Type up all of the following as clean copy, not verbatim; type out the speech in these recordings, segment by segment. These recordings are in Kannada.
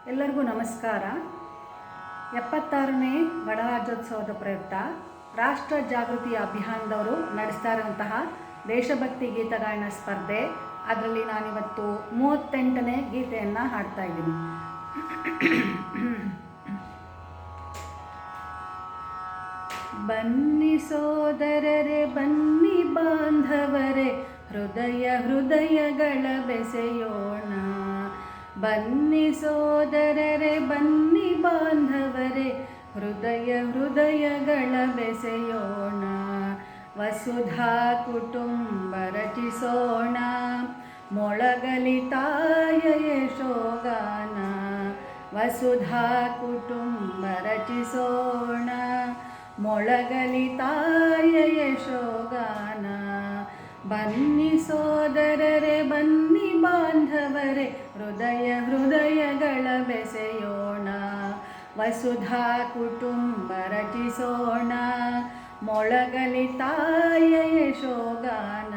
ಎಲ್ಲರಿಗೂ ನಮಸ್ಕಾರ. 76ನೇ ಗಣರಾಜ್ಯೋತ್ಸವದ ಪ್ರಯುಕ್ತ ರಾಷ್ಟ್ರ ಜಾಗೃತಿ ಅಭಿಯಾನದವರು ನಡೆಸ್ತಾ ಇರುವಂತಹ ದೇಶಭಕ್ತಿ ಗೀತಗಾಯನ ಸ್ಪರ್ಧೆ, ಅದರಲ್ಲಿ ನಾನಿವತ್ತು 38ನೇ ಗೀತೆಯನ್ನು ಹಾಡ್ತಾ ಇದ್ದೀನಿ. ಬನ್ನಿ ಸೋದರರೇ, ಬನ್ನಿ ಬಾಂಧವರೇ, ಹೃದಯಗಳ ಬೆಸೆಯೋಣ. ಬನ್ನಿ ಸೋದರರೇ, ಬನ್ನಿ ಬಾಂಧವರೇ, ಹೃದಯಗಳ ಬೆಸೆಯೋಣ. ವಸುಧಾ ಕುಟುಂಬ ರಚಿಸೋಣ, ಮೊಳಗಲಿ ತಾಯ ಯಶೋಗಾನ. ವಸುಧಾ ಕುಟುಂಬ ರಚಿಸೋಣ, ಮೊಳಗಲಿ ತಾಯ ಯಶೋಗಾನ. ಬನ್ನಿ ಸೋದರರೇ, ಬನ್ನಿ ಬಾಂಧವರೇ, ಹೃದಯಗಳ ಬೆಸೆಯೋಣ. ವಸುಧಾ ಕುಟುಂಬ ರಚಿಸೋಣ, ಮೊಳಗಲಿ ತಾಯ ಯಶೋಗಾನ.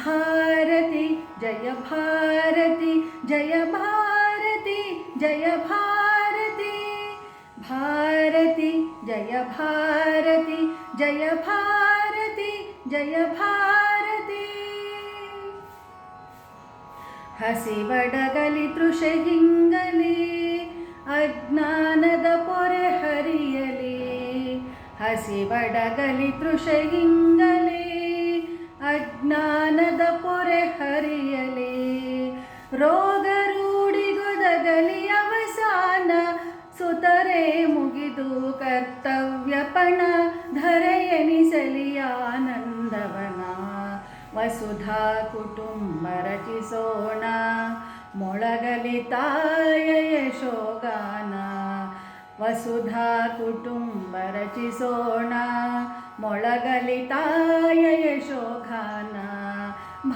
ಭಾರತಿ ಜಯ ಭಾರತಿ, ಜಯ ಭಾರತಿ, ಜಯ ಭಾರತಿ. ಭಾರತಿ ಜಯ ಭಾರತಿ, ಜಯ ಭಾರತಿ, ಜಯ ಭಾರತಿ. ಹಸಿವಡಗಲಿ ತೃಷೆ ಹಿಂಗಲಿ, ಅಜ್ಞಾನದ ಪೊರೆ ಹರಿಯಲಿ. ಹಸಿವಡಗಲಿ ತೃಷೆ ಹಿಂಗಲಿ, ಅಜ್ಞಾನದ ಪೊರೆ ಹರಿಯಲಿ. ರೋಗ ರೂಢಿಗೊದಗಲಿ ಅವಸಾನ, ಸುತರೆ ಮುಗಿದು ಕರ್ತವ್ಯಪಣ. ಧರೆ ಎನಿಸಲಿ ಆನಂದವನ. ವಸುಧಾ ಕುಟುಂಬ ರಚಿಸೋಣ, ಮೊಳಗಲಿ ತಾಯ ಯಶೋಗಾನ. ವಸುಧಾ ಕುಟುಂಬ ರಚಿಸೋಣ, ಮೊಳಗಲಿ ತಾಯ ಯಶೋಗಾನ.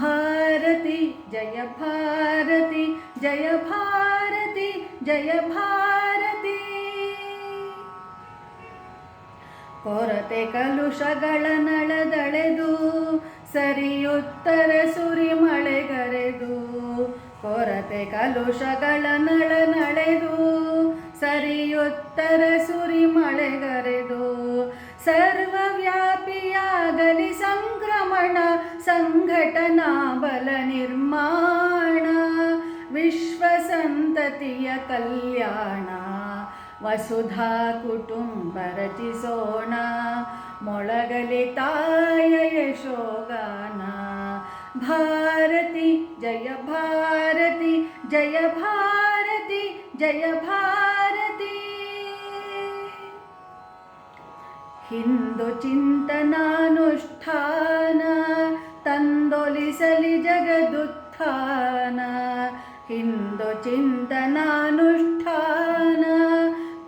ಭಾರತಿ ಜಯ ಭಾರತಿ, ಜಯ ಭಾರತಿ, ಜಯ ಭಾರತಿ. ಕೊರತೆ ಕಲುಷಗಳ ನಳದಳೆದು, ಸರಿಯುತ್ತರ ಸುರಿ ಮಳೆಗರೆದು. ಕೊರತೆ ಕಲುಷಗಳ ನಳೆದು, ಸರಿಯುತ್ತರ ಸುರಿ ಮಳೆಗರೆದು. ಸರ್ವವ್ಯಾಪಿಯಾಗಲಿ ಸಂಕ್ರಮಣ, ಸಂಘಟನಾ ಬಲ ನಿರ್ಮಾಣ. ವಿಶ್ವ ಸಂತತಿಯ ಕಲ್ಯಾಣ. ವಸುಧಾ ಕುಟುಂಬ ರಚಿಸೋಣ, ಮೊಳಗಲಿ ತಾಯ ಯಶೋಗಾನ. ಭಾರತಿ ಜಯ ಭಾರತಿ, ಜಯ ಭಾರತಿ, ಜಯ ಭಾರತಿ. ಹಿಂದು ಚಿಂತನಾನುಷ್ಠಾನ, ತಂದೊಲಿಸಲಿ ಜಗದುತ್ಥಾನ. ಹಿಂದು ಚಿಂತನಾನುಷ್ಠಾನ,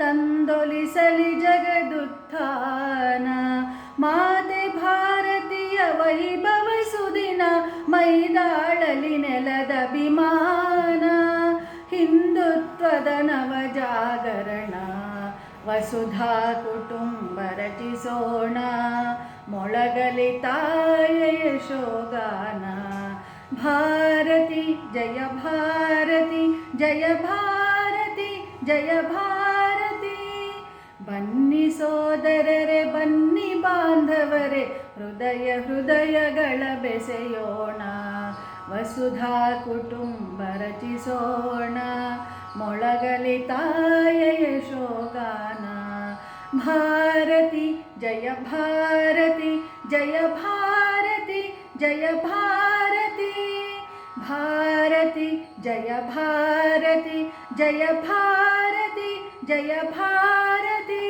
ತಂದೊಲಿಸಲಿ ಜಗದುತ್ಥಾನ. ಮಾತೆ ಭಾರತೀಯ ವೈಭವ ಸುದಿನ, ಮೈದಾಳಲಿ ನೆಲದ ಅಭಿಮಾನ. ಹಿಂದುತ್ವದ ನವ ಜಾಗರಣ. ವಸುಧಾ ಕುಟುಂಬ ರಚಿಸೋಣ, ಮೊಳಗಲಿ ತಾಯ ಯಶೋಗಾನ. ಭಾರತಿ ಜಯ ಭಾರತಿ, ಜಯ ಭಾರತಿ, ಜಯ ಭಾರತಿ. ಬನ್ನಿ ಸೋದರರೇ, ಬನ್ನಿ ಬಾಂಧವರೇ, ಹೃದಯಗಳ ಬೆಸೆಯೋಣ. ವಸುಧಾ ಕುಟುಂಬ ರಚಿಸೋಣ, ಮೊಳಗಲಿ ತಾಯ ಯಶೋಗಾನ. ಭಾರತಿ ಜಯ ಭಾರತಿ, ಜಯ ಭಾರತಿ, ಜಯ ಭಾರತಿ. ಭಾರತಿ ಜಯ ಭಾರತಿ, ಜಯ ಭಾರತಿ, ಜಯ ಭಾರತಿ.